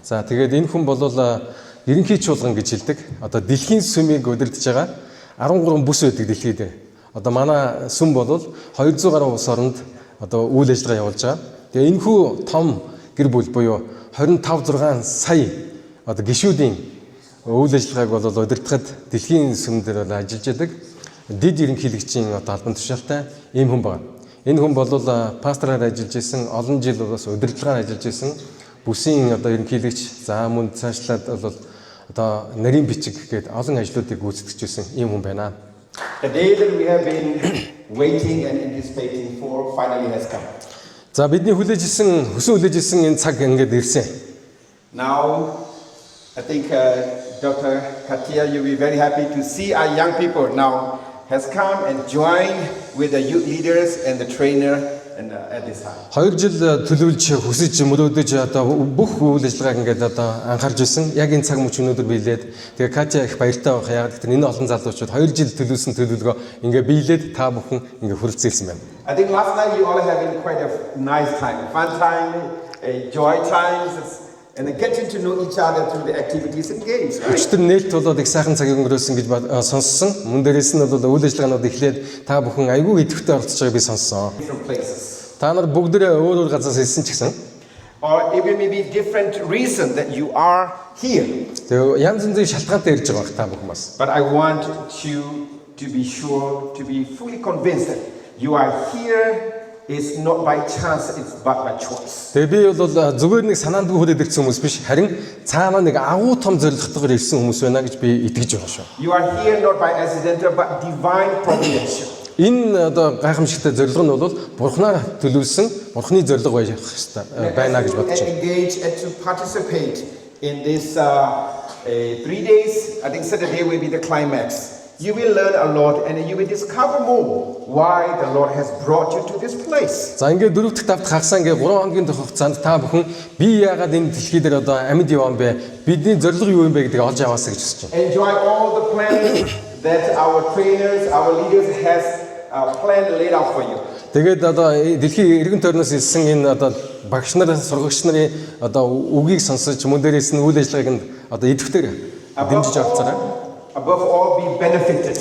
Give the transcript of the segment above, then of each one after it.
За тэгээд энэ хүн бол ерөнхий чуулган гэж хэлдэг. Одоо дэлхийн сүмийг удирдах байгаа 13 бүс байдаг дэлхийд. Одоо манай сүм бол 200 гаруй улс оронд одоо үйл ажиллагаа явуулж байгаа. Тэгээ энэ хүү том гэр бүл буюу 25-6 сая одоо гишүүдийн үйл ажиллагааг бол удирдахад дэлхийн сүм дээр ажиллаж байдаг. Дид ерөнхийлөгчийн одоо албан тушаалтай ийм хүн байна. Энэ хүн бол пастораар ажиллаж исэн, олон жил бас удирдлагаар ажиллаж исэн бүсийн одоо ерөнхийлөгч, за мөн цаашлаад бол одоо нарийн бичиг гээд олон ажлуудыг гүйцэтгэж исэн ийм хүн байна. The day that we have been waiting and anticipating for finally has come. За бидний хүлээж исэн энэ цаг ингээд ирсэн. Now I think Dr. Katia, you'll be very happy to see our young people now has come and joined with the youth leaders and the trainer and at this time. 2 жил төлөвлөж хүсэж мөрөөдөж одоо бүх үйл ажиллагааг ингээд одоо анхаарч байсан. Яг энэ цаг мөч өнөөдөр биелээд тэгээ Катя их баяртай байх. Яг гэвэл энэ олон залуучууд 2 жил төлөвлөсөн төлөвлөгөө ингээд биелээд та бүхэн ингээд хүрэлцүүлсэн байна. I think last night you all having quite a nice time, fun time, joy times. And getting to know each other through the activities and games. Өчтөр нээлт болоод их сайхан цагийг өнгөрөөсөн гэж сонссон. Мөн дээрээс нь бол үйл ажиллагаанууд эхлээд та бүхэн айгүй идэвхтэй оролцож байгааг би сонссон. Та нар бүгдээ өөр өөр газраас ирсэн ч гэсэн. Or even maybe different reason that you are here. Тэгээ янз янзын шалтгаантай ирж байгаа та бүхэн бас. But I want you to be sure, to be fully convinced that you are here is not by chance, it's but by choice. Тэгээ би бол зүгээр нэг санаанд хүрээд ирсэн хүмүүс биш, харин цаана нэг агуу том зорилготойгоор ирсэн хүмүүс байна гэж би итгэж байгаа шүү. You are here not by accidental but divine providence. Энэ одоо гайхамшигтай зорилго нь бол Бурханаар төлөвлөсөн, Бурханы зорилго байх хэрэгтэй байна гэж бодож байна. Engage and to participate in this 3 days. I think Saturday will be the climax. You will learn a lot and you will discover more why the Lord has brought you to this place. За ингээд 4 дахь 5 дахь хагасаа ингээд 3 хоногийн хугацаанд та бүхэн би яагаад энэ дэлхий дээр одоо амьд явсан бэ? Бидний зорилго юу юм бэ гэдгийг олж аваасаа гэж хүсэж байна. Enjoy all the plans that our trainers, our leaders has planned laid out for you. Тэгээд одоо дэлхийн эргэн тойрноос ирсэн энэ одоо багш нар, сургагч нарын одоо үгийг сонсож мөн дээрээс нь үйл ажиллагааг нь одоо идэвхтэйг дэмжиж авцаарай. Above all, be benefited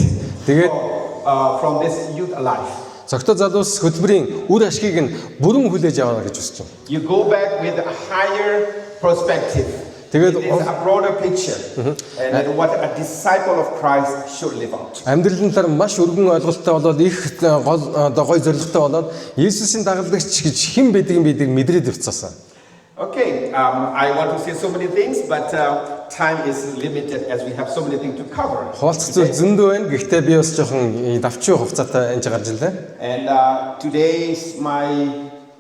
from this youth life. Цогтой залуус хөтөлбөрийн үр ашгийг нь бүрэн хүлээж аваа гэж хүсэж байна. You go back with a higher perspective. Тэгээд a broader picture and what a disciple of Christ should live out. Амьдралын талаар маш өргөн ойлголттой болоод их гой зорилготой болоод Есүсийн дагалдагч гэж хэн бидгийг мэдрээд явцаасан. Okay, I want to say so many things, but time is limited as we have so many things to cover. Хуулцтай зөндөө байна. Гэхдээ би бас жоохон давчин хугацаатай энэ гарч ирлээ. And today's my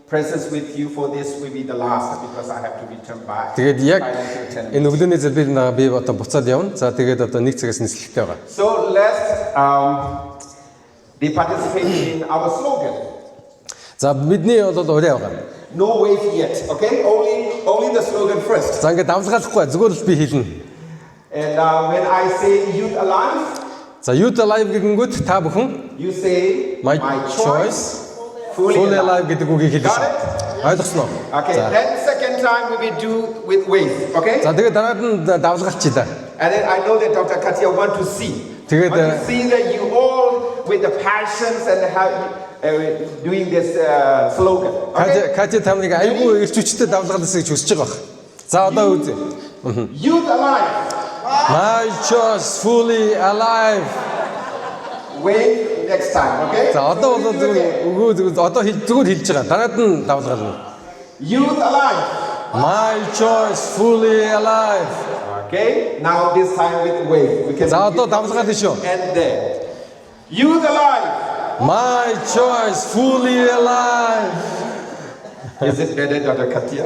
presence with you for this will be the last because I have to return back. Тэгээд яг энэ өглөөний залбирал би одоо буцаад явна. За тэгээд одоо нэг цагаас нислэгтэй байгаа. So let's be participating in our slogan. За бидний бол ураа байгаа. No wait yet, okay? Only the slogan first. За ингээд давлгаалахгүй зүгээр л би хэлнэ. And when I say youth alive, за youth alive гэнгүүт та бүхэн you say my choice fully alive гэдэг үгийг хэлж байна. Ойлгосноо? Okay, then second time we will do with wave, okay? За тэгээд дараад нь давлгаалчилаа. And then I know that Dr. Katia want to see. Тэгээд see that you all with the passions and how doing this slogan. Катя тамиг айгүй ирч хүчтэй давлгаалсан гэж хүсэж байгаа бах. За одоо үзье. Youth alive. My choice fully alive. Wait next time, okay? За одоо бол зүгээр одоо зүгээр хэлж байгаа. Дараад нь давлгаална. Youth alive. My choice fully alive. Okay? Now this time with wave. We can. За одоо давлгаална шүү. And there. Youth alive. My choice fully alive. Is it better, Dr. Katia?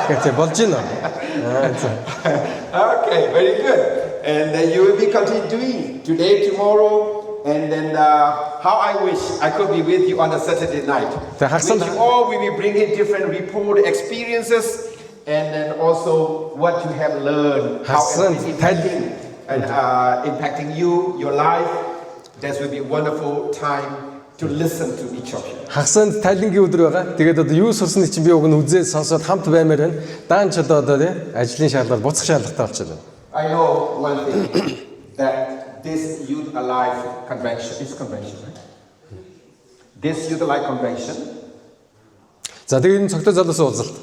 Katia, болж байна. Okay, very good. And then you will be continuing today, tomorrow, and then how I wish I could be with you on a Saturday night. With you all, we will bring in different report experiences, and then also what you have learned, how it's impacting and impacting you, your life. That will be a wonderful time to listen to each of you. Хагасанд тайлангийн өдөр байгаа. Тэгээд одоо юу сурсны чинь би уг нь үзээ сонсоод хамт баймаар байна. Даан ч одоо тий ажлын шаардлага буцах шаардлагатай болчиход байна. I know one thing that this Youth Alive convention is convention, right? This Youth Alive convention За тэгээд энэ цогтой залуусын уулзалт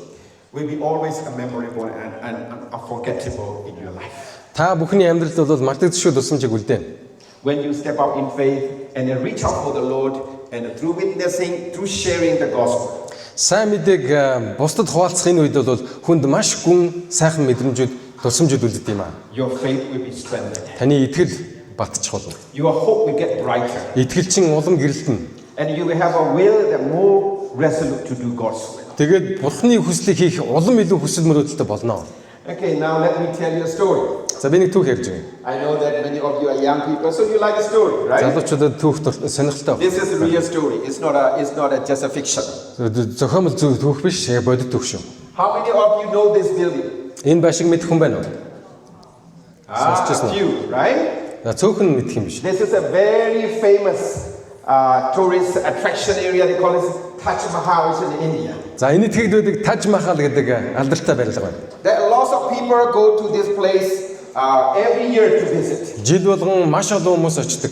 will be always a memorable and unforgettable in your life. та бүхний амьдралд бол мартагдчихгүй тусламжийг үлдээн. When you step out in faith and then reach out for the Lord and through witnessing, through sharing the gospel. Сайн мэдээг бусдад хуваалцахын үед бол хүнд маш гүн сайхан мэдрэмжүүд тусламжууд үлддэг юм аа. Your faith will be strengthened. Таны итгэл баттчих болно. Your hope will get brighter. Итгэлчин улам гэрэлтэн. And you will have a will that more resolute to do God's will. Тэгээд Бурхны хүслийг хийх улам илүү хүсэл мөрөөдөлтэй болно. Okay, now let me tell you a story. За би нэг түүх ярьж байна. I know that many of you are young people, so you like a story, right? Залуучуудад түүх сонирхолтой. This is a real story. It's not just a fiction. Зохиомл түүх биш, бодит түүх шүү. How many of you know this building? Энэ байшиг мэдэх хүн байна уу? A few, right? За цөөхөн мэдэх юм биш. This is a very famous tourist attraction area. They call it Taj Mahal in India. За энэ тэгэд байдаг Таж Махал гэдэг алдартай барилга байна. There are lots of people go to this place every year to visit. Жил болгон маш олон хүмүүс очдог.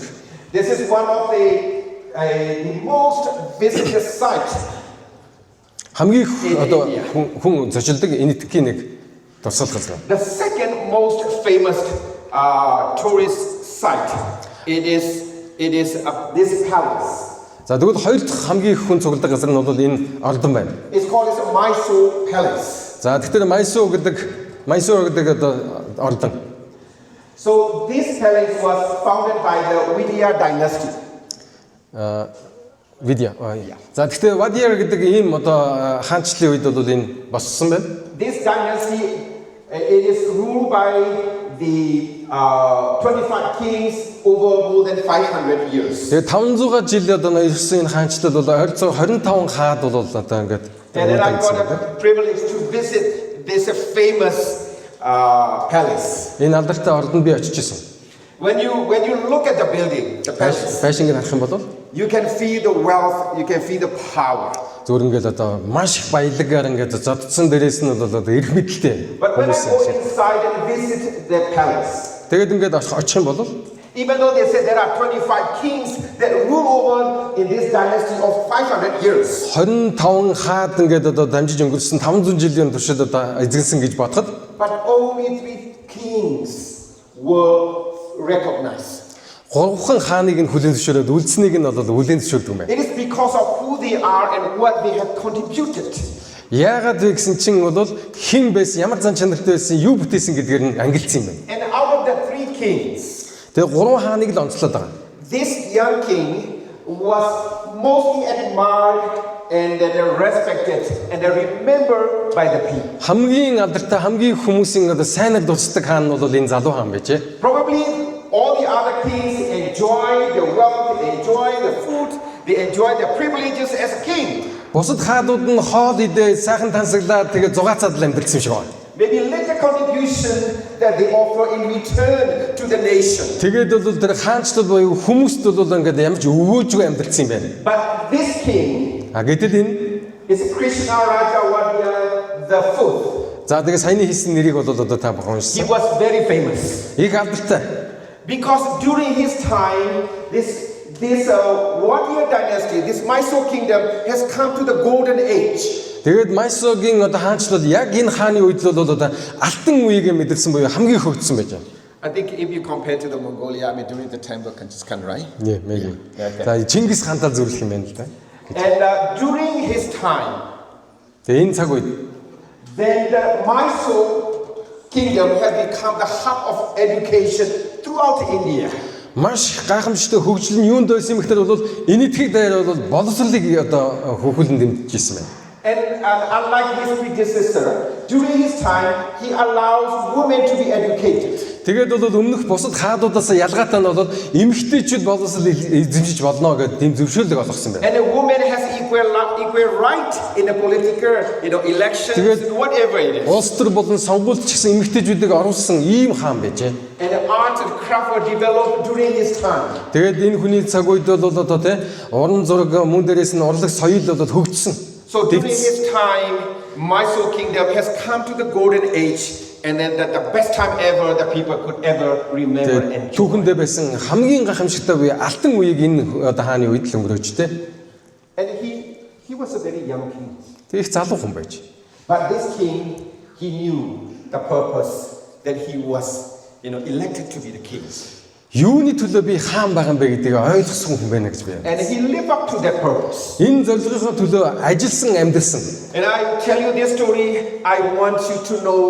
This is one of the most visited site. Хамгийн одоо хүн зочилдог энэ тгийн нэг тусгал газар. The second most famous tourist site. It is this palace. За тэгвэл хоёр дахь хамгийн их хүн цугладаг газар нь бол энэ ордон байна. It's called Mysore Palace. За тэгэхээр Mysore гэдэг одоо ордон. So this palace was founded by the Vidya dynasty. Видео. За тэгэхээр Вадияр гэдэг ийм одоо хаанчлалын үед бол энэ боссон байна. This dynasty it is ruled by the 25 kings over more than 500 years. Тэгээ 500 жил одоо ирсэн энэ хаанчлал бол 25 хаад бол одоо ингээд. And then I got a privilege to visit this famous palace. Энэ алдартай ордонд би очиж исэн. When you look at the building, the palace, Байшинг харах юм бол you can feel the wealth, you can feel the power. зөвөр ингээд одоо маш их баялагаар ингээд зоддсон дээрээс нь бол одоо эрх мэдэлтэй. But when I go inside and visit the palace, тэгээд ингээд очих юм бол even though they said there are 25 kings that rule over in this dynasty of 500 years. 25 хаад ингээд одоо дамжиж өнгөрсөн 500 жилийн туршид одоо эзэнсэн гэж бодоход But only 3 kings were recognized. Гурван хааныг нь хүлээн зөвшөөрөөд үлдсэнийг нь бол хүлээн зөвшөөрдөг юм байна. It is because of who they are and what they have contributed. Яагаад вэ гэсэн чинь бол хэн байсан, ямар зан чанартай байсан, юу бүтээсэн гэдгээр нь ангилсан юм байна. And out of the 3 kings, Тэгээ гурван хааныг л онцлоод байгаа. this young king was mostly admired and respected and remembered by the people. Хамгийн алдартай, хамгийн хүмүүсийн одоо сайнаар дурсдаг хаан нь бол энэ залуу хаан байж. Probably all the other kings enjoy the wealth, they enjoy the food, they enjoy the privileges as a king. Бусад хаадууд нь хоол идээ, сайхан тансаглаад тэгээ зугаацаад л амьдэрсэн юм шиг байна. Maybe little contribution that they offer in return to the nation. Тэгээд бол тэр хаанчлал буюу хүмүүст бол ингээд ямарч өвөөжгүй амьдэрсэн юм байна. But this king Гэтэл энэ is Krishna Raja Wadiyar the fourth. за тэгээ саяны хийсэн нэрийг бол одоо та He уншсан. was very famous Их алдартай. because during his time, this Wadiyar dynasty, this Mysore kingdom has come to the golden age. Тэгээд Майсогийн одоо хаанчлал яг энэ хааны үед л бол одоо алтан үеийг мэдэрсэн буюу хамгийн хөгжсөн байж байна. I think if you compare to the Mongolia, I mean during the time of Genghis Khan, right? Нэ, maybe. За Чингис хаантай зөвлөх юм байна л да. And during his time, Тэгээ энэ цаг үед then the Mysore kingdom had become the hub of education throughout India. маш гайхамшигтай хөгжил нь юунд байсан юм гэхээр бол энэ этгийг даяар бол боловсролыг одоо хөгжүүлэн дэмжижсэн байна. And unlike his predecessor, during his time, he allows women to be educated. Тэгээд бол өмнөх бусад хаадуудаас ялгаатай нь бол эмэгтэйчүүд боловсрол эзэмшиж болно гэдэг тийм зөвшөөрлөг олгосон байна. And a woman has equal right in the political, elections, and whatever it is. Улс төр болон сонгуульд ч гэсэн эмэгтэйчүүдийг оруулсан ийм хаан байжээ. And the art and craft were developed during his time. Тэгээд энэ хүний цаг үед бол одоо тий уран зураг мөн дээрээс нь урлаг соёл бол хөгжсөн. So during his time, Mysore Kingdom has come to the golden age. And then the best time ever that people could ever remember and enjoy. Түүхэндээ байсан хамгийн гайхамшигтай үе алтан үеийг энэ одоо хааны үед л өнгөрөөж тэ. And he was a very young king. Тэг их залуу хүн байж. But this king, he knew the purpose that he was, elected to be the king. Юуны төлөө би хаан байгаа юм бэ гэдгийг ойлгосон хүн байна гэж би. And he lived up to that purpose. Энэ зорилгын төлөө ажилласан, амьдсан. And I tell you this story, I want you to know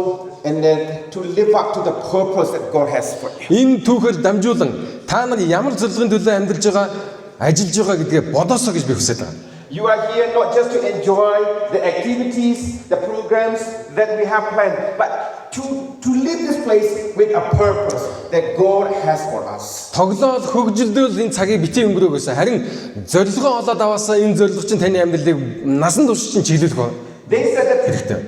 and then to live up to the purpose that God has for you. Энэ түүхээр дамжуулан та нар ямар зорилгын төлөө амьдарч байгаа, ажиллаж байгаа гэдгээ бодосоо гэж би хүсэж байгаа. You are here not just to enjoy the activities, the programs that we have planned, but to live this place with a purpose that God has for us. Тоглоод хөгжилдөл энэ цагийг битгий өнгөрөөгөөс харин зорилгоо олоод аваасаа энэ зорилго чинь таны амьдралыг насан турш чинь чиглүүлэх. They said that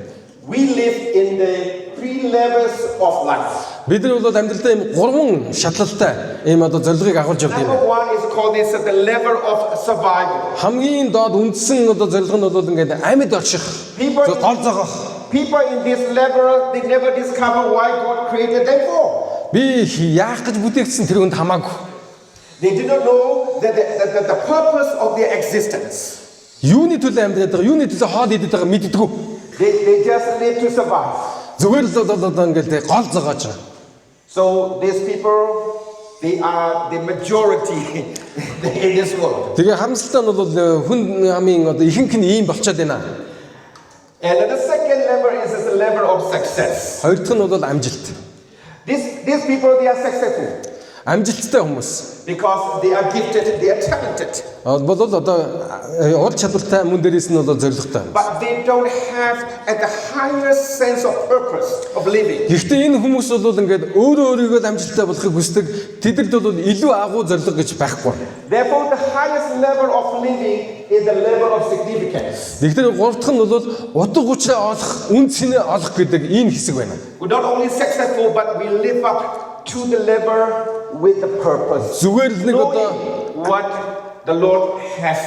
we live in the three levels of life. Бид нар бол амьдралдаа ийм гурван шатлалтай ийм одоо зорилгыг агуулж явдаг юм. Number one is called the level of survival. Хамгийн доод үндсэн одоо зорилго нь бол ингээд амьд орших. Гол зогоох. People in this level, they never discover why God created them for. Би яах гэж бүтээгдсэн тэр үнд хамаагүй. They did not know that the purpose of their existence. Юуны төлөө амьдраад байгаа, юуны төлөө хоол идээд байгаа мэддэггүй. They just live to survive. Зүгээр л одоо ингээд гол зогоож байгаа. So these people, they are the majority in this world. Тэгээ харамсалтай нь бол хүн амын одоо ихэнх нь ийм болчиход байна. And the second level is the level of success. Хоёр дахь нь бол амжилт. These people, they are successful. Амжилттай хүмүүс. Because they are gifted, they are talented. Бол одоо ур чадвартай мөн дээрээс нь бол зоригтой. But they don't have the highest sense of purpose of living. Гэхдээ энэ хүмүүс бол ингээд өөрөө өөрийгөө амжилттай болохыг хүсдэг. Тэдэрд бол илүү агуу зориг гэж байхгүй. Therefore, the highest level of living is the level of significance. Тэгэхээр гурав дахь нь бол утга учраа олох, үн цэнэ олох гэдэг ийм хэсэг байна. We're not only successful, but we live up to the level with the purpose. Зүгээр л нэг одоо what the Lord has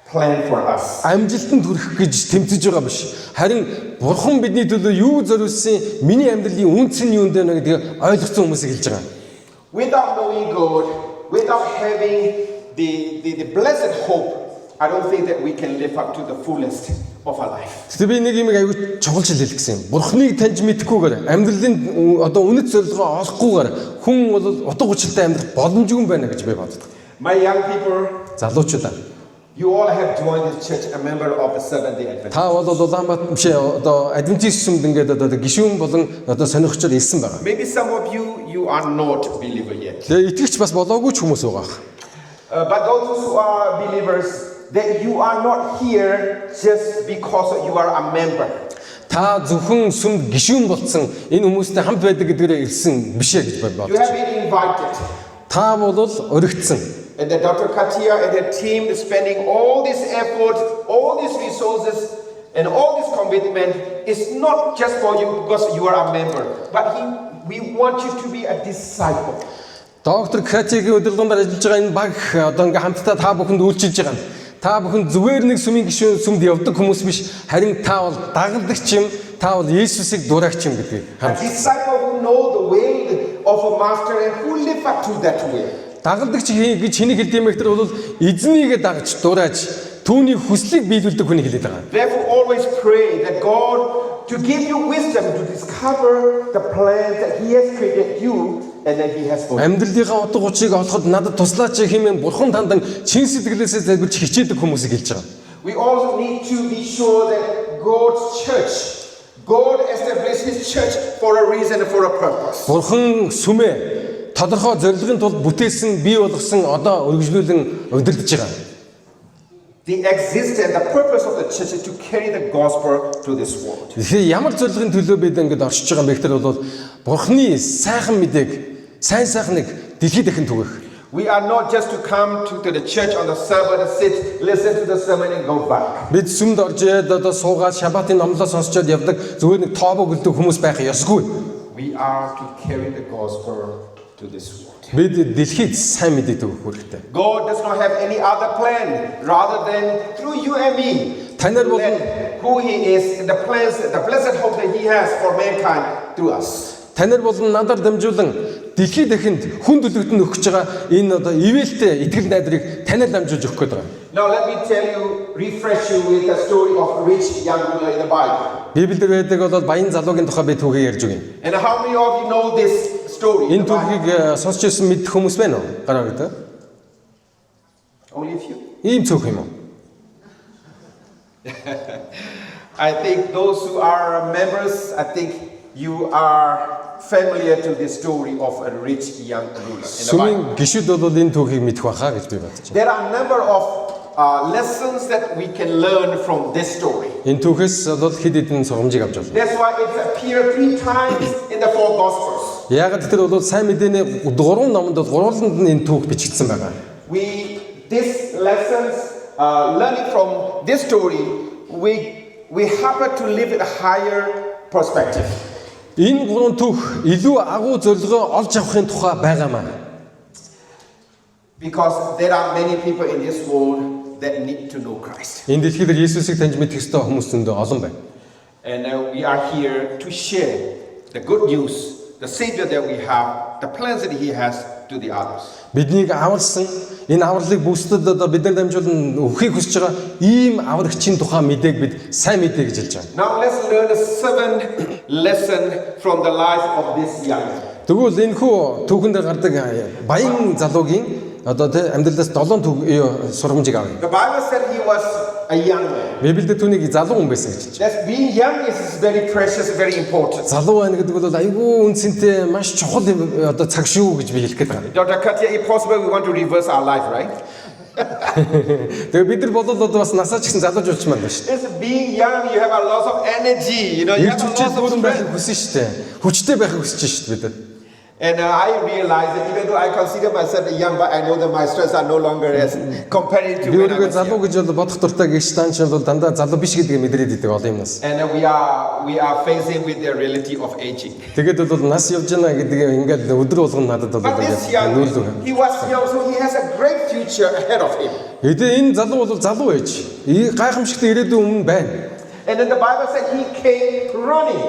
planned for us. Амжилтанд хүрэх гэж тэмцэж байгаа биш. Харин Бурхан бидний төлөө юу зориулсан, миний амьдралын үн цэн юунд байна гэдгийг ойлгосон хүмүүсийг хэлж байгаа. Without knowing God, without having the blessed hope, I don't think that we can live up to the fullest of our life. Тэгвэл би нэг юм аягүй чухал шил хэлэх гэсэн юм. Бурхныг таньж мэдхгүйгээр амьдралын одоо үнэт зорилгоо олохгүйгээр хүн бол утга учиртай амьдрах боломжгүй байна гэж би боддог. My young people, залуучуудаа you all have joined this church, a member of the Seventh-day Adventist. Та бол Улаанбаатар биш одоо Адвентист сүмд ингээд одоо гишүүн болон одоо сонирхчор ирсэн байгаа. Maybe some of you are not believer yet. Тэгээ итгэгч бас болоогүй ч хүмүүс байгаа. But those who are believers, that you are not here just because you are a member. Та зөвхөн сүмд гишүүн болсон энэ хүмүүстэй хамт байдаг гэдгээрээ ирсэн биш ээ гэж бодож You have байна. been invited. Та бол өргөцсөн. And the Dr. Katia and her team is spending all this effort, all these resources, and all this commitment is not just for you because you are a member, but we want you to be a disciple. Доктор Катигийн удирдлагаар ажиллаж байгаа энэ баг одоо ингээм хамтдаа та бүхэнд үйлчилж байгаа юм. Та бүхэн зүгээр нэг сүмийн гишүүн сүмд явдаг хүмүүс биш, харин та бол дагалдагч юм, та бол Есүсийг дураагч юм гэдгийг A disciple who know the way of a master and who live up to that way. Дагалдагч гэж хэнийг хэлдэг юм бэ гэхээр бол эзнийгээ дагаж дурааж түүний хүслийг биелүүлдэг хүнийг хэлээд байгаа. Therefore always pray that God to give you wisdom to discover the plans that He has created you and that He has for you. Амьдралынхаа утга учирыг олоход надад туслаач хэмээн Бурхан тандан чин сэтгэлээсээ залбирч хичээдэг хүмүүсийг хэлж байгаа. We also need to be sure that God's church, God established His church for a reason and for a purpose. Бурхан сүмээ тодорхой зорилгын тулд бүтээсэн, бий болгосон одоо өргөжлүүлэн удирдах байгаа. The existence, the purpose of the church is to carry the gospel to this world. Тэгэхээр ямар зорилгын төлөө бид ингэж оршиж байгаа юм бэ гэхээр бол Бурханы сайхан мэдээг, сайн сайхныг дэлхийд дахин түгэх. We are not just to come to the church on the Sabbath, sit, listen to the sermon and go back. Бид сүмд орж ирээд одоо суугаад шабатын номлоо сонсчод явдаг зүгээр нэг тообог үлдэх хүмүүс байх ёсгүй. We are to carry the gospel to this world. Бид дэлхийд сайн мэдээ төгөх хэрэгтэй. God does not have any other plan rather than through you and me. Танаар бол Let who He is, the plans, the blessed hope that He has for mankind through us. танаар болон надаар дамжуулан дэлхийд дахинд хүн төлөвтөнд өгч байгаа энэ одоо ивэлтэй итгэл найдрыг танаар дамжуулж өгөх гээд байгаа. Now let me tell you, refresh you with the story of a rich young ruler in the Bible. Библиэр байдаг бол баян залуугийн тухай би түүхийг ярьж өгье. And how many of you know this story? in Энэ the Bible? түүхийг сонсч ирсэн мэдэх хүмүүс байна уу? Гараа гэдэг. Only a few. Ийм цөөх юм уу? I think those who are members, I think you are familiar to the story of a rich young ruler in the Bible. Сүмийн гишүүд бол энэ түүхийг мэдэх байхаа гэж би бодож байна. There are a number of lessons that we can learn from this story. Энэ түүхээс бол хэд хэдэн сургамжийг авч байна. That's why it's appeared 3 times in the 4 Gospels. Яг тэр бол сайн мэдээний 3 номонд бол гурваланд нь энэ түүх бичигдсэн байгаа. These lessons, learning from this story, we happen to live with a higher perspective. Энэ 3 түүх илүү агуу зорилгоо олж авахын тухай байгаамаа. Because there are many people in this world that need to know Christ. Энэ дэлхийд Иесусыг таньж мэдэх ёстой хүмүүс зөндөө олон байна. And we are here to share the good news, the Savior that we have, the plans that He has to the others. Биднийг аварсан энэ авралыг бүсдэд одоо бидээр дамжуулан өгөхийг хүсэж байгаа ийм аврагчийн тухай мэдээг бид сайн мэдээ гэж хэлж байгаа. Now let's learn a 7th lesson from the life of this young man. Тэгвэл энэ хүү түүхэнд гардаг баян залуугийн одоо тэ амьдралаас 7 сургамжийг авъя. The Bible said he was a young man. Библиэд түүнийг залуу хүн байсан гэж хэлж байна. That being young is very precious, very important. Залуу байна гэдэг бол айгүй үнцэнтэй маш чухал одоо цаг шүү гэж би хэлэх гээд байна. Dr. Katya, if possible, we want to reverse our life, right? Тэгээ бид нар болол одоо бас насаа ч гэсэн залууж болчмаар байна шүү дээ. It's being young, you have a lot of energy, you have a lot of Бүрэн байхыг strength. хүсэн шүү дээ. Хүчтэй байхыг хүсэж шүү дээ бид нар. And I realize that even though I consider myself young, but I know that my strengths are no longer as compared to Би when I өөрийгөө was залуу young. гэж бол бодох дуртай гişтан ч бол дандаа залуу биш гэдгийг мэдрээд идэг олон юмнаас. And we are facing with the reality of aging. Тэгээд бол нас явж байна гэдэг ингээд өдөр болгон надад бол But this young, he was young, so he has a great future ahead of him. энэ залуу бол залуу ээж. Гайхамшигтай ирээдүйн өмнө байна. And then the Bible said he came running.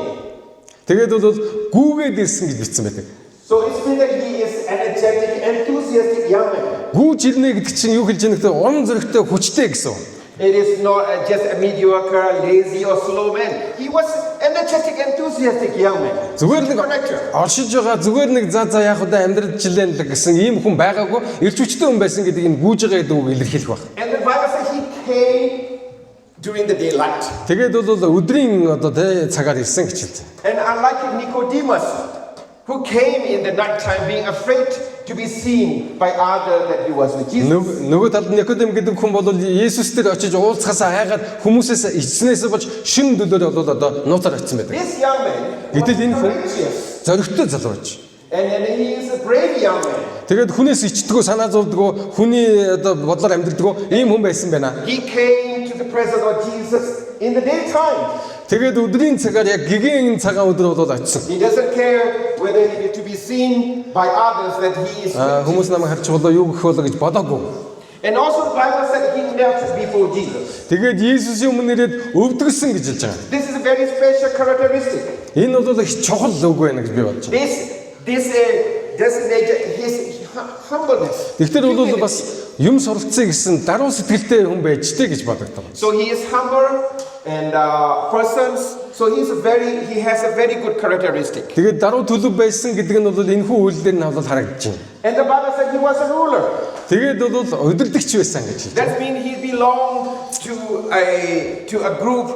Тэгээд бол гүүгээд ирсэн гэж бичсэн байдаг. So it's been that he is energetic, enthusiastic young man. Гүүж ирнэ гэдэг чинь юу хэлж яах вэ? Он зөрөгтэй хүчтэй гэсэн. It is not just a mediocre, lazy or slow man. He was energetic, enthusiastic young man. Зүгээр нэг Connector. оршиж байгаа зүгээр нэг за яг удаа амьдрал жилэн л гэсэн ийм хүн байгаагүй ирч хүчтэй хүн байсан гэдгийг энэ гүүж байгаа гэдэг үг илэрхийлэх баг. And the Bible says he came during the daylight. Тэгээд бол өдрийн одоо тэ цагаар ирсэн гэж хэлсэн. And unlike Nicodemus, who came in the night time being afraid to be seen by others that he was with Jesus. Нөгөө талд Никодем гэдэг хүн бол Есүс дээр очиж уулзахаас хайгаад хүмүүсээс ичснээс болж шин дөлөөр бол одоо нууцаар очсон байдаг. This young man was Гэтэл энэ хүн courageous. зоригтой залуу байж. And he is a brave young man. Тэгээд хүнээс ичдэггүй санаа зовдгоо хүний одоо бодлоор амьдрдаггүй ийм хүн байсан байна. He came to the presence of Jesus in the daytime. Тэгээд өдрийн цагаар яг гэгэн цагаан өдөр бол очсон. He doesn't care whether he is to be seen by others that he is. Хүмүүс намайг харж болоо юу гэх болоо гэж бодоогүй. And also the Bible said he knelt before Jesus. Тэгээд Иесусийн өмнө ирээд өвдгсөн гэж хэлж байгаа. This is a very special characteristic. Энэ бол их чухал үг байна гэж би бодож байна. This designated his humbleness. Тэгэхээр бол бас юм суралцъя гэсэн даруй сэтгэлтэй хүн байж тээ гэж бодогдсон. So he is humble and persons. So he has a very good characteristic. Тэгээд даруй төлөв байсан гэдэг нь бол энэ хүн үйлдэл нь бол харагдаж байна. And the Bible said he was a ruler. Тэгээд бол удирдагч байсан гэж хэлж байна. That means he belonged to a group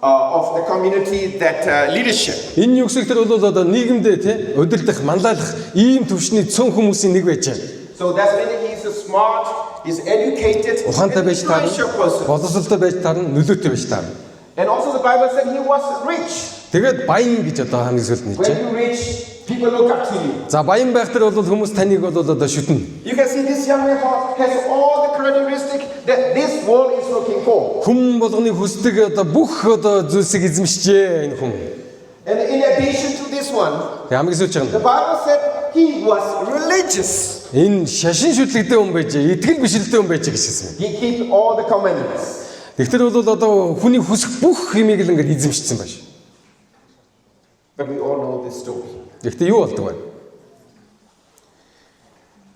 of the community that leadership. Энэ югсэлтэр бол одоо нийгэмдээ тий удирдах, манлайлах ийм төвшний цөөн хүмүүсийн нэг байж байна. So that's when he is smart, he's educated, Ухаантай байж таарна, influential person. боловсролтой байж таарна, нөлөөтэй байж таарна. And also the Bible said he was rich. Тэгээд баян гэж одоо хамгийн зөвлөлд нийж When байна. you rich, People look up to you. За баян байхтар бол хүмүүс таныг бол одоо шүтнэ. You can see this young man has all the characteristics that this world is looking for. Хүн болгоны хүсдэг одоо бүх одоо зүйлсийг эзэмшжээ энэ хүн. And in addition to this one, Ямар гэж хэлж the байгаа Bible said he was religious. юм? Энэ шашин шүтлэгтэй хүн байж, итгэл бишрэлтэй хүн байж гэж хэлсэн. He kept all the commandments. Тэгтэр бол одоо хүний хүсэх бүх юмыг л ингээд эзэмшсэн байж. But we all know this story. Гэхдээ юу болдог вэ?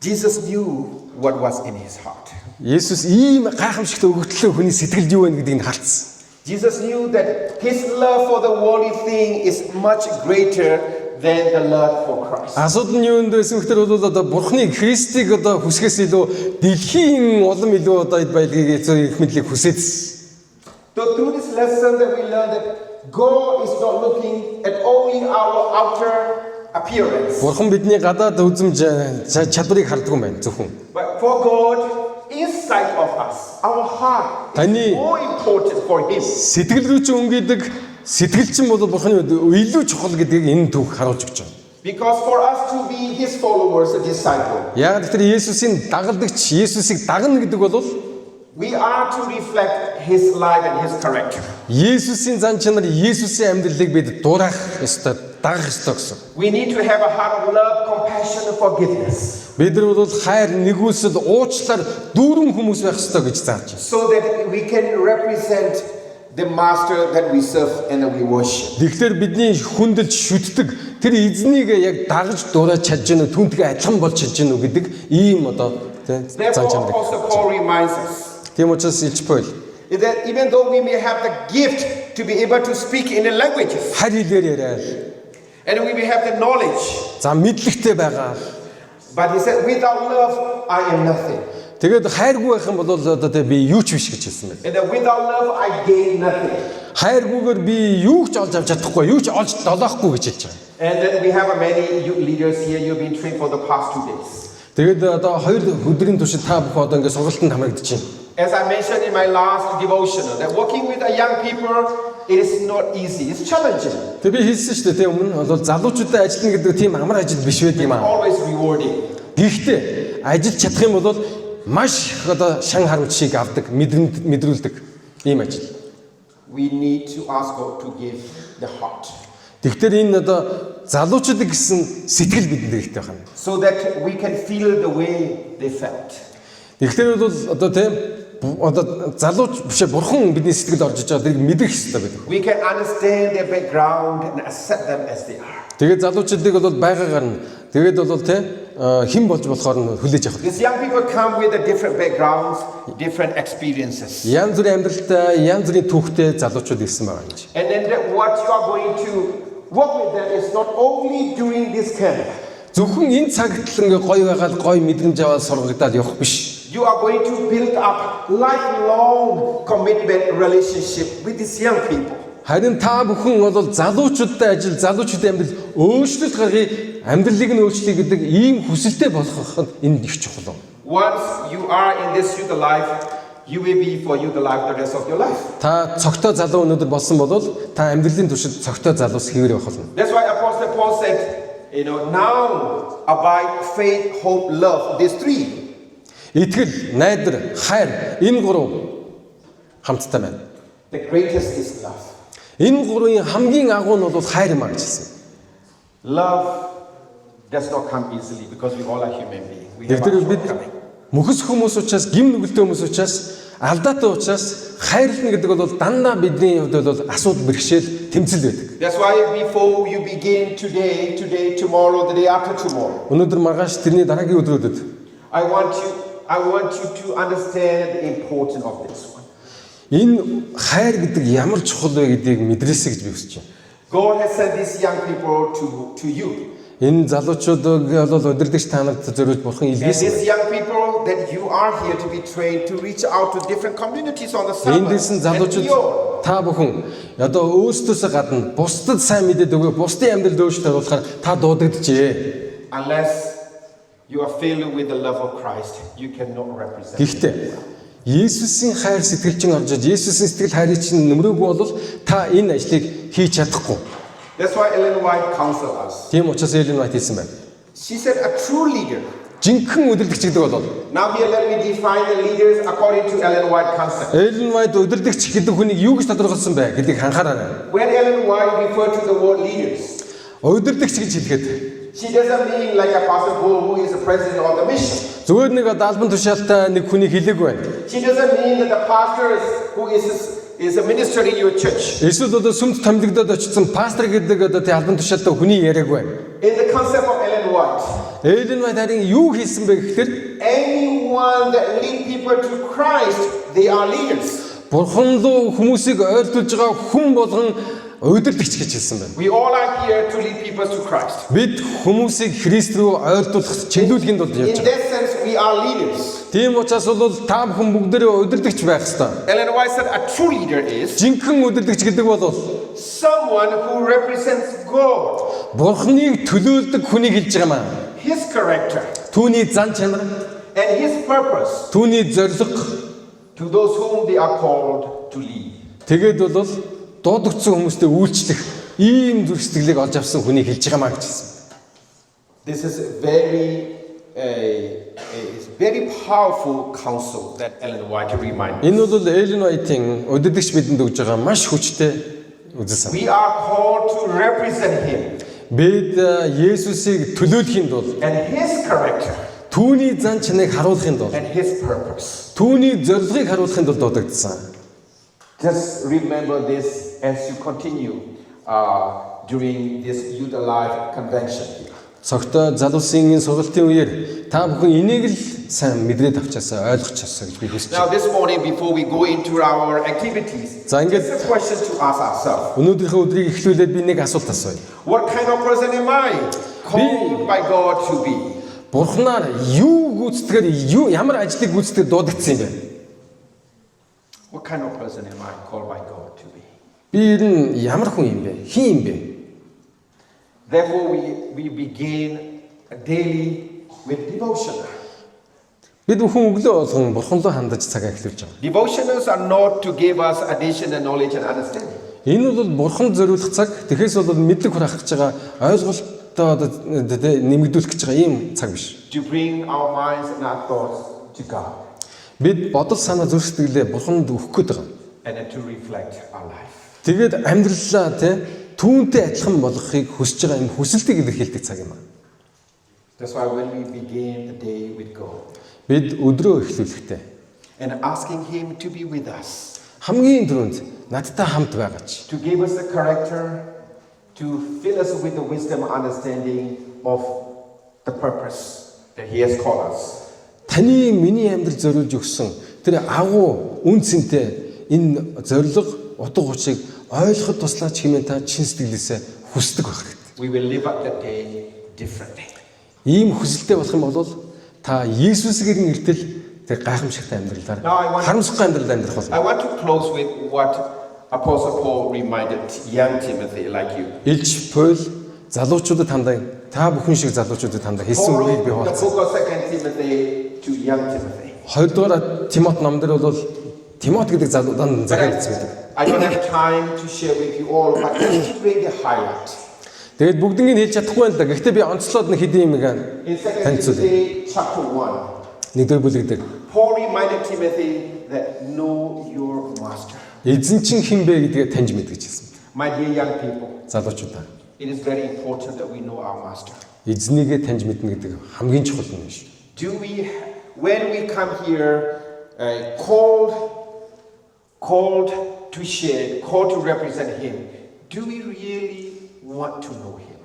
Jesus knew what was in his heart. Есүс ийм гайхамшигт өгөгдлөө хүний сэтгэлд юу вэ гэдгийг харсан. Jesus knew that his love for the worldly thing is much greater than the love for Christ. Асуудал нь юунд байсан гэхээр бол одоо Бурхны Христийг одоо хүсгэс илүү дэлхийн улам илүү одоо эд баялагийг их мэдлийг хүсэдсэн. So through this lesson that we learned that God is not looking at only our outer appearance. Бурхан бидний гадаад үзмж чадварыг хардаг юм байна зөвхөн. But for God, inside of us, our heart is Таны more important for Him. сэтгэл рүү ч өнгөдөг сэтгэлчин бол Бурханы илүү чухал гэдгийг энэ түүх харуулж өгч байна. Because for us to be His followers, a disciple, Яг тэр Есүсийн дагалдагч, Есүсийг дагна гэдэг бол we are to reflect His life and His character. Есүсийн зан чанар, Есүсийн амьдралыг бид дурах ёстой, дагах ёстой гэсэн. We need to have a heart of love, compassion, and forgiveness, Бид нар бол хайр, нэгүсэл, уучлаар дүүрэн хүмүүс байх ёстой гэж зааж байна. so that we can represent the Master that we serve and that we worship. Тэгэхээр бидний хүндэлж шүтдэг тэр эзнийг яг дагаж дураж чадж гэнэ, түүнтэйгээ адилхан болж чадж гэнэ гэдэг ийм одоо зан Therefore, чанар. Apostle Paul reminds us Тийм учраас Илч Паул that even though we may have the gift to be able to speak in the languages, харь хэлээр яриа. and we may have the knowledge, За мэдлэгтэй байгаа. but he said, without love, I am nothing. Тэгээд хайргүй байх юм бол одоо би юу ч биш гэж хэлсэн байна. And that without love, I gain nothing. Хайргүйгээр би юу ч олж авч чадахгүй, юу ч олж долоохгүй гэж хэлж байгаа. And then we have many youth leaders here. You've been trained for the past 2 days. Тэгээд одоо 2 өдрийн туршид та бүх одоо ингээд сургалтанд хамрагдаж байна. As I mentioned in my last devotional, that working with the young people, it is not easy. It's challenging, Тэгээд би хэлсэн шүү дээ тийм өмнө бол залуучуудтай ажиллана гэдэг тийм амар ажил биш байдаг юм аа. always rewarding. Гэхдээ ажиллаж чадах юм бол маш их одоо шан харамчийг авдаг, мэдрүүлдэг ийм ажил. We need to ask God to give the heart, Тэгэхээр энэ одоо залуучууд гэсэн сэтгэл бидэнд хэрэгтэй байна. so that we can feel the way they felt. Тэгэхээр бол одоо тийм одоо залууч бишээ бурхан бидний сэтгэл орж иж байгаа тэрийг мэдэх хэрэгтэй байдаг. We can understand their background and accept them as they are. Тэгээд залуучуудыг бол байгаагаар нь тэгээд бол тийм хэн болж болохоор нь хүлээж авах. These young people come with a different backgrounds, different experiences. Янз бүрийн амьдралтай, янз бүрийн түүхтэй залуучууд ирсэн байгаа юм чи. And then what you are going to work with them is not only during this camp. Зөвхөн энэ цагт л ингээ гоё байгаад гоё мэдрэмж аваад сургагдаад явах биш. You are going to build up lifelong commitment relationship with these young people. Харин та бүхэн бол залуучуудтай ажил, залуучуудын амьдрал өөрчлөлт гаргая, амьдралыг нь өөрчлөе гэдэг ийм хүсэлтэй болгох нь энэ их чухал. Once you are in this youth life, you will be for youth life the rest of your life. Та цогтой залуу өнөдөр болсон бол та амьдралын туршид цогтой залуус хэвээр байх болно. That's why Apostle Paul said, now abide faith, hope, love, these 3. Итгэл, найдар, хайр энэ 3 хамттай байна. The greatest is love. Энэ 3-ын хамгийн агуу нь бол хайр юм а гэж хэлсэн. Love does not come easily because we all are human beings. We have our Тэгэхээр бид shortcomings. мөхөс хүмүүс учраас, гим нүгэлтэй хүмүүс учраас, алдаатай учраас хайрлна гэдэг бол дандаа бидний хувьд бол асуудал бэрхшээл, тэмцэл байдаг. That's why before you begin today, tomorrow, the day after tomorrow, Өнөөдөр маргааш тэрний дараагийн өдрүүдэд I want you to understand the importance of this one. энэ хайр гэдэг ямар чухал вэ гэдгийг мэдрээсэй гэж би хүсэж байна. God has sent these young people to you. Энэ залуучуудыг бол удирдагч та нарт зориулж бурхан And илгээсэн. these young people that you are here to be trained to reach out to different communities on the Эндээс нь Sabbath and залуучууд beyond. та бүхэн одоо өөрсдөөсөө гадна бусдад сайн мэдээд өгөө, бусдын амьдралд өөрчлөлт оруулахаар та дуудагдчихэ. Unless you are filled with the love of Christ, you cannot represent. Гэхдээ Есүсийн хайр сэтгэлчин орж иж, Есүсийн сэтгэл хайрыг чинь нэмрээгүй бол та энэ ажлыг хийж чадахгүй. That's why Ellen White counseled us. Тийм учраас Эллен Вайт хэлсэн байна. She said a true leader. Жинхэнэ удирдагч гэдэг бол Now here let me define the leaders according to Ellen White concept. Эллен Вайт удирдагч гэдэг хүнийг юу гэж тодорхойлсон бэ гэдгийг анхаараарай. When Ellen White referred to the word leaders, Удирдагч гэж хэлэхэд she doesn't mean like a Pastor Paul who is the president of the mission. зүгээр нэг албан тушаалтай нэг хүнийг хэлээгүй байна. She doesn't mean that the pastor who is a minister in your church. Эсвэл одоо сүмд томилогдоод очсон пастор гэдэг одоо тий албан тушаалтай хүний яриаг байна. In the concept of Ellen White, Эллен Вайт харин юу хэлсэн бэ гэхээр anyone that lead people to Christ, they are leaders. Бурхан руу хүмүүсийг ойртуулж байгаа хүн болгон удирдагч гэж хэлсэн байна. We all are here to lead people to Christ. Бид хүмүүсийг Христ рүү ойртуулах чиглүүлэхэд бол In явж байгаа. that sense, we are leaders. Тийм учраас бол та бүхэн бүгдээрээ удирдагч байх ёстой. Ellen White said a true leader is Жинхэнэ удирдагч гэдэг бол someone who represents God, Бурханыг төлөөлдөг хүнийг хэлж байгаа маа. His character, Түүний зан чанар, and His purpose түүний зорилго to those whom they are called to lead. тэгээд бол дуудагдсан хүмүүстэй үйлчлэх ийм зүрх сэтгэлийг олж авсан хүнийг хэлж байгаа маа гэж хэлсэн. This is very powerful counsel that Ellen White reminded. Энэ бол Эллен Вайтийн удирдагч бидэнд өгж байгаа маш хүчтэй үзэл We санаа. are called to represent Him Бид Есүсийг төлөөлөхийн тулд and His character түүний зан чанарыг харуулахын тулд and His purpose. түүний зорилгыг харуулахын тулд дуудагдсан. Just remember this as you continue during this Youth Alive Convention. Цогтой залуусын энэ сургалтын үеэр та бүхэн энийг л сайн мэдрээд авчаасаа ойлгочихсоо гэж би хүсэж Now байна. this morning before we go into our activities, За ингээд it's a question to ask ourselves. өнөөдрийнхөө өдрийг эхлүүлээд би нэг асуулт асууя. What kind of person am I called by God to be? Бурхнаар юу гүйцэтгэхээр ямар ажлыг гүйцэтгэж дуудагдсан юм бэ? What kind of person am I called by God to be? Би ер нь ямар хүн юм бэ? Хин юм бэ? Therefore, we begin daily with devotion. Бид бүхэн өглөө болгон Бурхан руу хандаж цагаа эхлүүлж байгаа. Devotionals are not to give us additional knowledge and understanding. Энэ бол Бурханд зориулах цаг. Тэгэхээс бол мэдлэг хураах гэж байгаа ойлголтоо нэмэгдүүлэх гэж байгаа ийм цаг биш. To bring our minds and our thoughts to God Бид бодол санаа зүрх сэтгэлээ Бурханд өгөх гээд байгаа. and to reflect our life. Тэгээд амьдралаа түүнтэй адилхан болгохыг хүсэж байгаа энэ хүсэлтийг илэрхийлдэг цаг юм аа. That's why when we begin the day with God Бид өдрөө эхлүүлэхдээ and asking Him to be with us, хамгийн түрүүнд надтай хамт байгаач. to give us the character, to fill us with the wisdom and understanding of the purpose that He has called us. Таны миний амьдрал зориулж өгсөн тэр агуу үн цэнтэй энэ зорилго утга учирыг ойлгоход туслаач хэмээн та чин сэтгэлээсээ хүсдэг байх хэрэгтэй. We will live up the day differently. Ийм хүсэлтэй болох юм бол та Иесусгийн иртэл тэр гайхамшигтай амьдралаар харамсахгүй амьдрал амьдрах болно. I want to close with what Apostle Paul reminded young Timothy like you. Илж Паул залуучуудад хандаа та бүхэн шиг залуучуудад хандаа хэлсэн Paul үгийг би wrote the хуваалцсан. book of 2 Timothy to young Timothy. 2 дугаар Тимот номдэр бол Тимот гэдэг залуудан захиалсан байдаг. I don't have time to share with you all, but just to bring the highlight. Тэгээд бүгднийг хэлж чадахгүй байна л да. Гэхдээ би онцлоод нэг хэдийн юм In 2 танилцуулъя. Timothy chapter 1, Нэгдүгээр бүлэгдэр Paul reminded Timothy that know your master. эзэн чинь хэн бэ гэдгээ таньж мэд гэж хэлсэн. My dear young people, Залуучуудаа it is very important that we know our master. эзнийгээ таньж мэднэ гэдэг хамгийн чухал юм шүү. Do we, when we come here, called to share, called to represent Him, do we really want to know Him?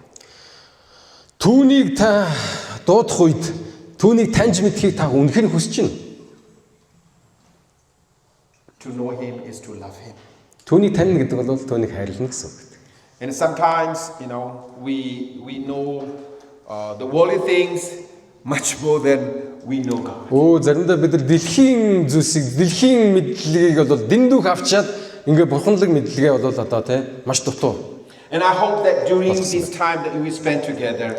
Түүнийг та дуудах үед түүнийг таньж мэдхийг та үнэхээр хүсэж байна. To know Him is to love Him. Түүнийг таньна гэдэг бол түүнийг хайрлана гэсэн үг. And sometimes, we know the worldly things much more than we know God. Заримдаа бид нар дэлхийн зүйлсийг, дэлхийн мэдлэгийг бол дэндүүх авчаад ингээ бурханлаг мэдлэгээ бол одоо маш дутуу. And I hope that during this time that we spend together,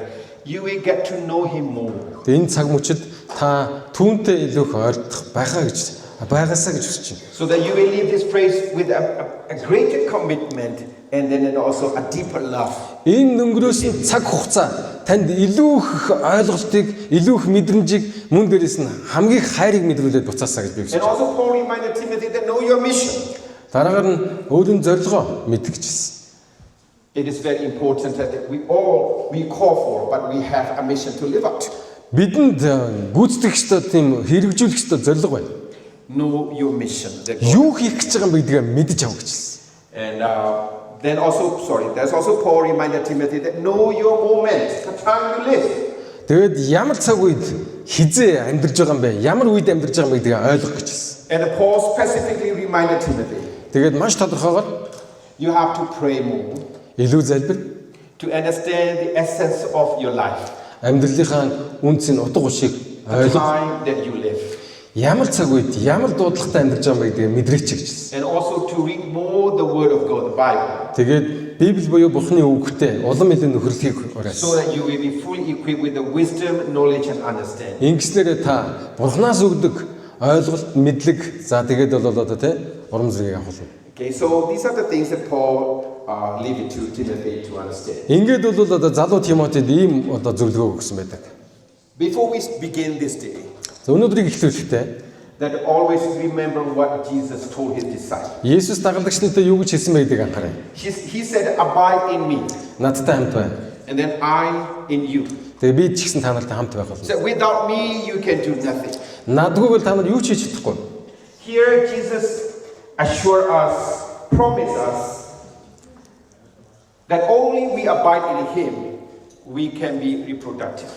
you will get to know Him more. Энэ цаг мөчид та түүнтэй илүү их ойртох байхаа гэж байгаасаа гэж хүсэж байна. So that you will leave this place with a greater commitment and then also a deeper love. Энэ өнгөрөөсөн цаг хугацаа танд илүү их ойлголтыг, илүү их мэдрэмжийг мөн дээрээс нь хамгийн хайрыг мэдрүүлээд буцаасаа гэж би And хүсэж байна. also Paul reminded Timothy that know your mission. Дараагаар нь өөрийн зорилгоо мэдэх гэсэн. It is very important that we call for, but we have a mission to live up to. Бидэнд гүйцэтгэх ёстой тийм хэрэгжүүлэх ёстой зорилго байна. Know your mission. That Юу хийх гэж байгаа юм гэдгийг мэдэж авах гэж хэлсэн. And then also, there's also Paul reminded Timothy that know your moment, the time you live. Тэгээд ямар цаг үед хизээ амьдарч байгаа юм бэ? Ямар үед амьдарч байгаа юм гэдгийг ойлгох гэж хэлсэн. And Paul specifically reminded Timothy, Тэгээд маш тодорхойгоор you have to pray more илүү залбир, to understand the essence of your life, амьдралынхаа үнцийн утга учирыг the ойлгох. time that you live. Ямар цаг үед, ямар дуудлагатай амьдарч байгаа юм бэ гэдгийг мэдрээч гэж хэлсэн. And also to read more the Word of God, the Bible, Тэгээд Библи буюу Бурхны үгтэй улам илүү нөхөрлөхийг so уриалсан. that you will be fully equipped with the wisdom, knowledge, and understanding. Ингэснээр та Бурханаас өгдөг ойлголт, мэдлэг, за тэгээд бол одоо тий урам зориг авах болно. Okay, so these are the things that Paul leave it to Timothy to understand. Ингээд бол одоо залуу Тимотед ийм одоо зөвлөгөө өгсөн байдаг. Before we begin this day, За өнөөдрийг эхлүүлэхдээ that always remember what Jesus told his disciples. Есүс дагалдагч нартай юу гэж хэлсэн байдгийг анхаарай. He said, abide in me, Надтай хамт бай. and then I in you. Тэгээ би ч гэсэн та нартай хамт байх болно. So without me, you can do nothing. Надгүйгээр та нар юу ч хийж чадахгүй. Here, Jesus assure us, promise us, that only we abide in him, we can be reproductive.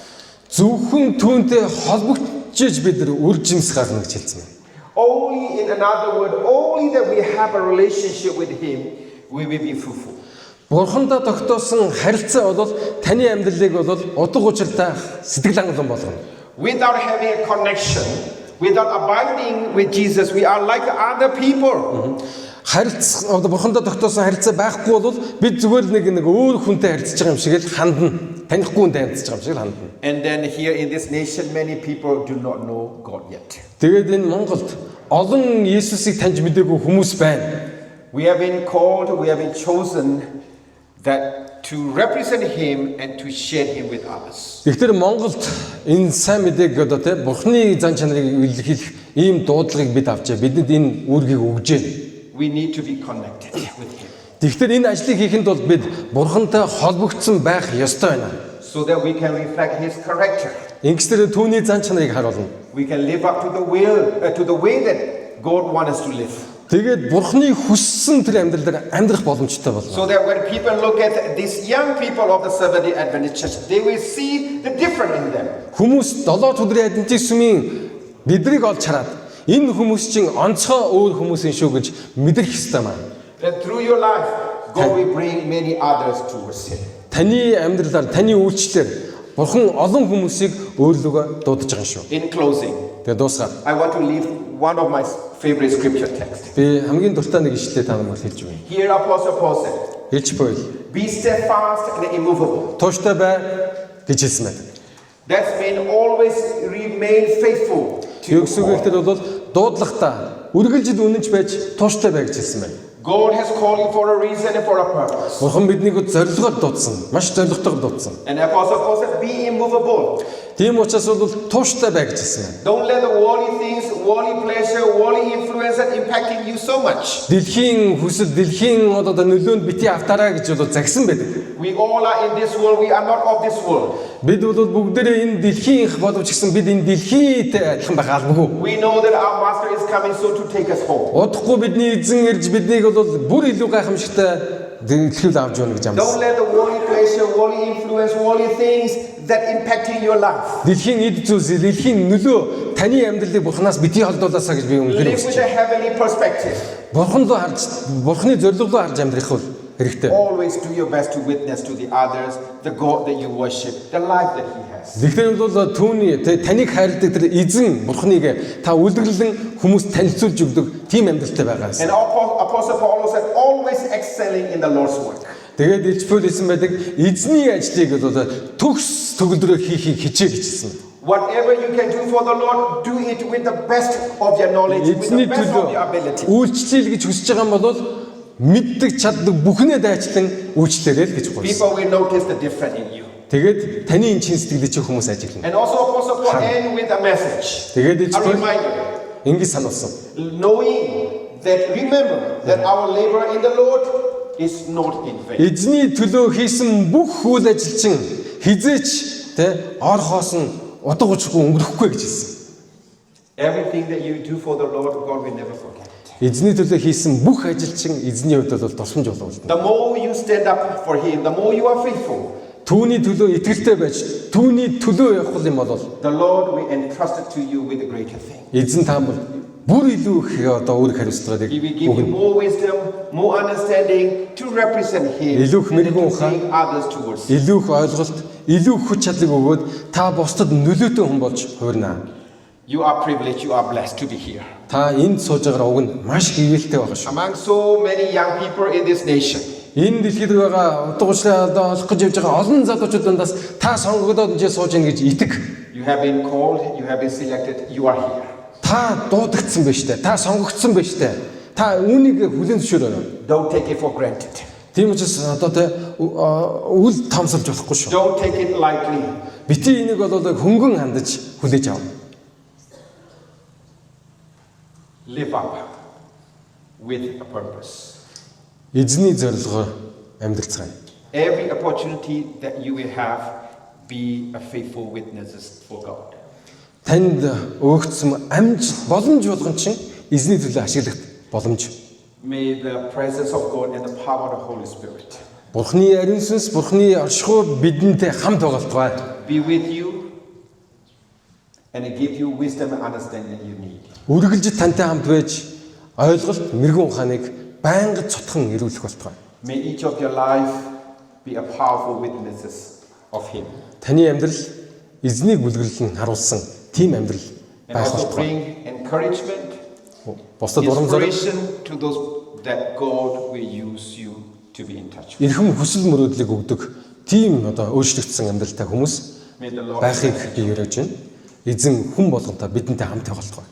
Зөвхөн түүнтэй холбогдчихж бид нар үр жимс гарна гэж хэлсэн байна. Only, in another word, only that we have a relationship with him, we will be fruitful. Бурхандаа тогтоосон харилцаа бол таны амьдралыг бол утга учиртай сэтгэл хангалуун болгоно. Without having a connection, without abiding with Jesus, we are like other people. Харилцаа Бурхандаа тогтоосон харилцаа байхгүй бол бид зүгээр нэг өөр хүнтэй харилцаж байгаа юм шиг л хандна. Танихгүй хүнтэй харилцаж байгаа юм шиг л хандна. And then here in this nation, many people do not know God yet. Тэгээд энэ Монголд олон Есүсийг таньж мэдээгүй хүмүүс байна. We have been called, we have been chosen that to represent him and to share him with others. Тэгэхээр Монголд энэ сайн мэдээг одоо тий Бурхны зан чанарыг илэрхийлэх ийм дуудлагыг бид авчаа. Бидэнд энэ үүргийг өгжээ. We need to be connected with him Тэгэхээр энэ ажлыг хийхэд бол бид Бурхантай холбогдсон байх ёстой байна. so that we can reflect his character. Ингэснээр түүний зан чанарыг харуулна. We can live up to the way that God wants us to live. Тэгээд Бурхны хүссэн тэр амьдралаар амьдрах боломжтой болно. So that when people look at these young people of the Seventh-day Adventist Church, they will see the difference in them. Хүмүүс 7 өдрийн адвентист сүмийн бидрийг олж хараад энэ хүмүүс чинь онцгой өөр хүмүүсийн шүү гэж мэдрэх ёстой маа. That through your life, God will bring many others towards him. Таны амьдралаар, таны үйлчлэлээр Бурхан олон хүмүүсийг өөрлөгөө дуудаж байгаа шүү. In closing, Тэгээд дуусгаад I want to leave one of my favorite scripture texts. би хамгийн дуртай нэг ишлэлээ та нарт хэлж өгье. Here Apostle Paul said, Хэлж буй. be steadfast and immovable. Тууштай бай гэж хэлсэн байна. That means always remain faithful to Юу гэсэн үг гэхээр бол дуудлагатаа үргэлжид үнэнч байж тууштай бай гэж хэлсэн байна. God has called you for a reason and for a purpose. Бурхан биднийг зорилгоор дуудсан. Маш зорилготойгоор дуудсан. And Apostle Paul said, be immovable. Тийм учраас бол тууштай бай гэж хэлсэн байна. Don't let the worldly things, worldly pleasure, worldly influence that impacting you so much. Дэлхийн хүсэл, дэлхийн одоо нөлөөнд бити автаараа гэж бол загсан байдаг. We all are in this world. We are not of this world. Бид бол бүгдээрээ энэ дэлхийнх боловч гэсэн бид энэ дэлхийтэй адилхан байх албагүй. We know that our master is coming soon to take us home. Удахгүй бидний эзэн ирж биднийг бол бүр илүү гайхамшигтай дэлхийд авч явна гэж Don't амласан. let the worldly pleasure, worldly influence, worldly things that impacting your life. Дэлхийн эд зүйлс, дэлхийн нөлөө таны амьдралыг Бурханаас бити холдуулаасаа гэж би үнэхээр Live with хүсэж a байна. heavenly perspective. Бурхан руу харж, Бурханы зорилгоо харж амьдрах бол хэрэгтэй. Always do your best to witness to the others, the God that you worship, the life that he has. Тэгэхээр бол түүний таныг хайрладаг тэр эзэн Бурханыг та үлдэрлэн хүмүүст танилцуулж өгдөг тийм амьдралтай байгаа. And Apostle Paul said, always excelling in the Lord's work. Тэгээд Илч Паул хэлсэн байдаг эзний ажлыг бол төгс төгөлдрөө хийхийг хичээ гэж хэлсэн. Whatever you can do for the Lord, do it with the best of your knowledge, with Эзний the best of төлөө your ability. үйлчлэе гэж хүсэж байгаа юм бол мэддэг чаддаг бүхнээ дайчлан үйлчлээрэй л гэж гуйсан. People will notice the difference in you. Тэгээд таны энэ чин сэтгэлд чи хүмүүс ажиглана. And also Apostle Paul end with a message, Тэгээд a эцэг reminder, ингэ сануулсан. knowing that, remember that our labor in the Lord is not in vain. Эзний төлөө хийсэн бүх үйл ажилчин хизээч тэ орхоос нь утга учиргүй өнгөрөхгүй гэж хэлсэн. Everything that you do for the Lord, God will never forget. Эзний төлөө хийсэн бүх ажилчин эзний хувьд бол тусламж болуулна. The more you stand up for Him, the more you are faithful, Түүний төлөө итгэлтэй байж түүний төлөө явах юм бол the Lord will entrust it to you with a greater thing. эзэн та бол бүр илүү их одоо өөрийн хариуцлагыг He will give you өгнө. more wisdom, more understanding to represent Him Илүү их and мэрэгэн to ухаан, bring others towards Him. илүү их ойлголт, илүү их хүч чадлыг өгөөд та бусдад нөлөөтэй хүн болж хувирнаа. You are privileged, you are blessed to be here. Та энд сууж байгаа уг нь маш гүйэлтэй байгаа шүү. Among so many young people in this nation, Энэ дэлхийд байгаа утга учираа одоо олох гэж явж байгаа олон залуучуудаас та сонгогдоод энэ сууж ийн гэж итг. you have been called, you have been selected, you are here. Та дуудагдсан байж тээ. Та сонгогдсон байж тээ. Та үүнийг хүлээн зөвшөөрөөрэй. Don't take it for granted. Тийм учраас одоо тэ үл томсолж болохгүй шүү. Don't take it lightly. Бити энийг бол хөнгөн хандаж хүлээж ав. Live up with a purpose. Эзний зорилгоор амьдралцгаая. Every opportunity that you will have, be a faithful witnesses for God. Танд өгөгдсөн амжилт боломж болгон чинь эзний төлөө ашиглах боломж. May the presence of God and the power of the Holy Spirit Бурхны ариун сүнс, Бурхны оршихуй бидэнтэй хамт байгaalцгаая. be with you and give you wisdom and understanding that you need. Үргэлж тантай хамт байж ойлголт, мэрэгэн ухааныг байнга цутхан ирүүлэх болтугай. May each of your life be a powerful witnesses of Him. Таны амьдрал эзнийг үлгэрлэн харуулсан тийм амьдрал And байх also болтугай. bring encouragement, Бусдад урамзал, inspiration to those that God will use you to be in touch with. эрхэм хүсэл мөрөөдлийг өгдөг тийм одоо өөрчлөгдсөн амьдралтай хүмүүс May the Lord байхыг би өрөөж байна. Эзэн хүн болгонтой бидэнтэй хамт явах болтугай.